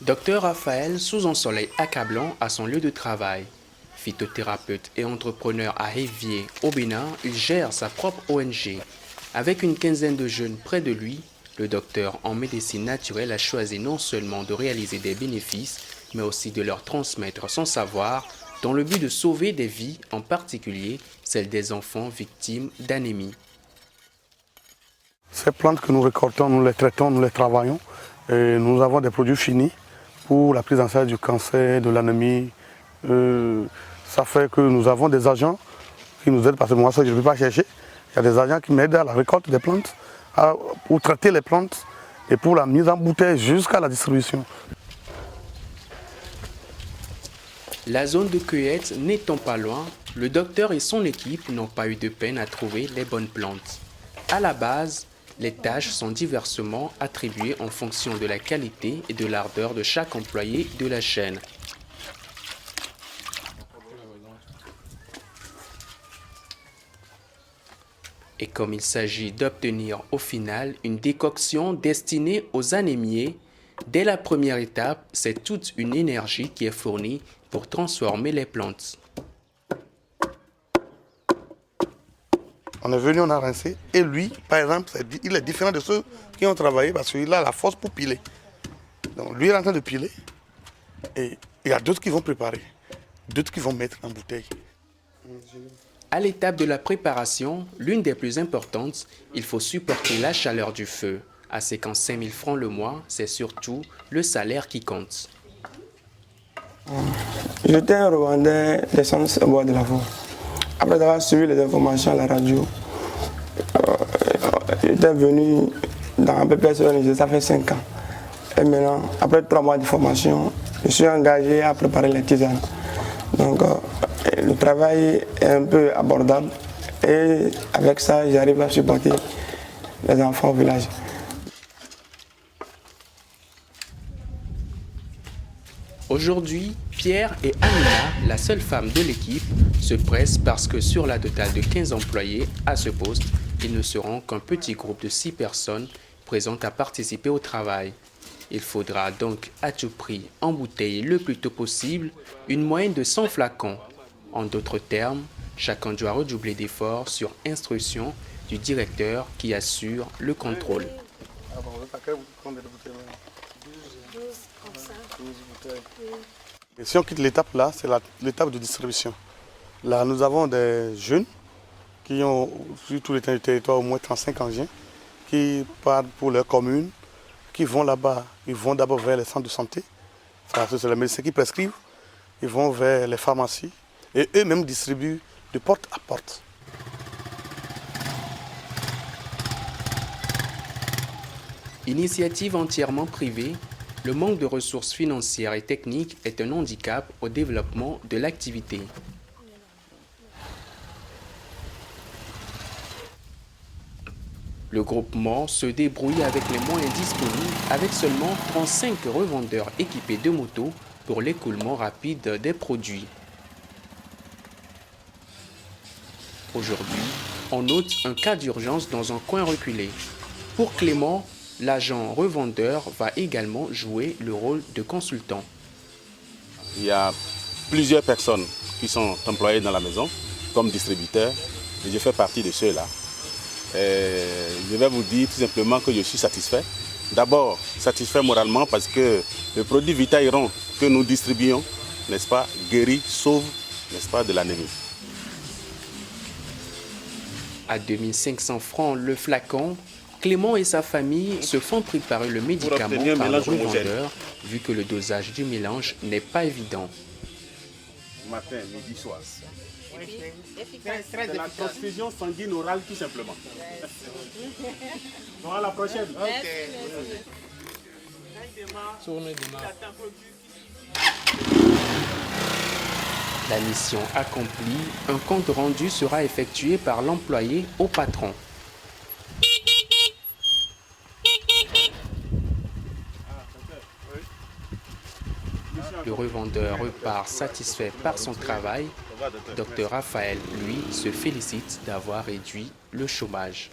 Docteur Raphaël, sous un soleil accablant à son lieu de travail. Phytothérapeute et entrepreneur à Évier, au Bénin, il gère sa propre ONG. Avec une quinzaine de jeunes près de lui, le docteur en médecine naturelle a choisi non seulement de réaliser des bénéfices, mais aussi de leur transmettre son savoir dans le but de sauver des vies, en particulier celles des enfants victimes d'anémie. Ces plantes que nous récoltons, nous les traitons, nous les travaillons et nous avons des produits finis pour la prise en charge du cancer, de l'anémie. Ça fait que nous avons des agents qui nous aident parce que moi, ça, je ne peux pas chercher. Il y a des agents qui m'aident à la récolte des plantes, pour traiter les plantes et pour la mise en bouteille jusqu'à la distribution. La zone de cueillette n'étant pas loin, le docteur et son équipe n'ont pas eu de peine à trouver les bonnes plantes. À la base, les tâches sont diversement attribuées en fonction de la qualité et de l'ardeur de chaque employé de la chaîne. Et comme il s'agit d'obtenir au final une décoction destinée aux anémiés, dès la première étape, c'est toute une énergie qui est fournie pour transformer les plantes. On est venu, on a rincé. Et lui, par exemple, il est différent de ceux qui ont travaillé parce qu'il a la force pour piler. Donc lui, il est en train de piler. Et il y a d'autres qui vont préparer, d'autres qui vont mettre en bouteille. À l'étape de la préparation, l'une des plus importantes, il faut supporter la chaleur du feu. À ces qu'en 5 000 francs le mois, c'est surtout le salaire qui compte. J'étais un revendeur d'essence au bord de la voie. Après avoir suivi les informations à la radio, j'étais venu dans un PPS ONG, ça fait 5 ans. Et maintenant, après 3 mois de formation, je suis engagé à préparer les tisanes. Donc, le travail est un peu abordable et avec ça, j'arrive à supporter les enfants au village. Aujourd'hui, Pierre et Amina, la seule femme de l'équipe, se pressent parce que sur la totale de 15 employés à ce poste, ils ne seront qu'un petit groupe de 6 personnes présentes à participer au travail. Il faudra donc à tout prix embouteiller le plus tôt possible une moyenne de 100 flacons. En d'autres termes, chacun doit redoubler d'efforts sur instruction du directeur qui assure le contrôle. Et si on quitte l'étape là, c'est l'étape de distribution. Là, nous avons des jeunes qui ont sur tout le territoire au moins 35 engins, qui partent pour leur commune, qui vont là-bas. Ils vont d'abord vers les centres de santé, c'est les médecins qui prescrivent. Ils vont vers les pharmacies et eux-mêmes distribuent de porte à porte. Initiative entièrement privée, le manque de ressources financières et techniques est un handicap au développement de l'activité. Le groupement se débrouille avec les moyens disponibles avec seulement 35 revendeurs équipés de motos pour l'écoulement rapide des produits. Aujourd'hui, on note un cas d'urgence dans un coin reculé. Pour Clément, l'agent revendeur va également jouer le rôle de consultant. Il y a plusieurs personnes qui sont employées dans la maison comme distributeurs et je fais partie de ceux-là. Je vais vous dire tout simplement que je suis satisfait. D'abord, satisfait moralement parce que le produit Vitairon que nous distribuons, n'est-ce pas, guérit, sauve, n'est-ce pas, de l'anémie. À 2500 francs le flacon, Clément et sa famille se font préparer le médicament par le revendeur, vu que le dosage du mélange n'est pas évident. Matin, midi, soir. C'est la transfusion sanguine orale tout simplement. Bon, à la prochaine. La mission accomplie, un compte rendu sera effectué par l'employé au patron. Le revendeur repart satisfait par son travail. Dr Raphaël, lui, se félicite d'avoir réduit le chômage.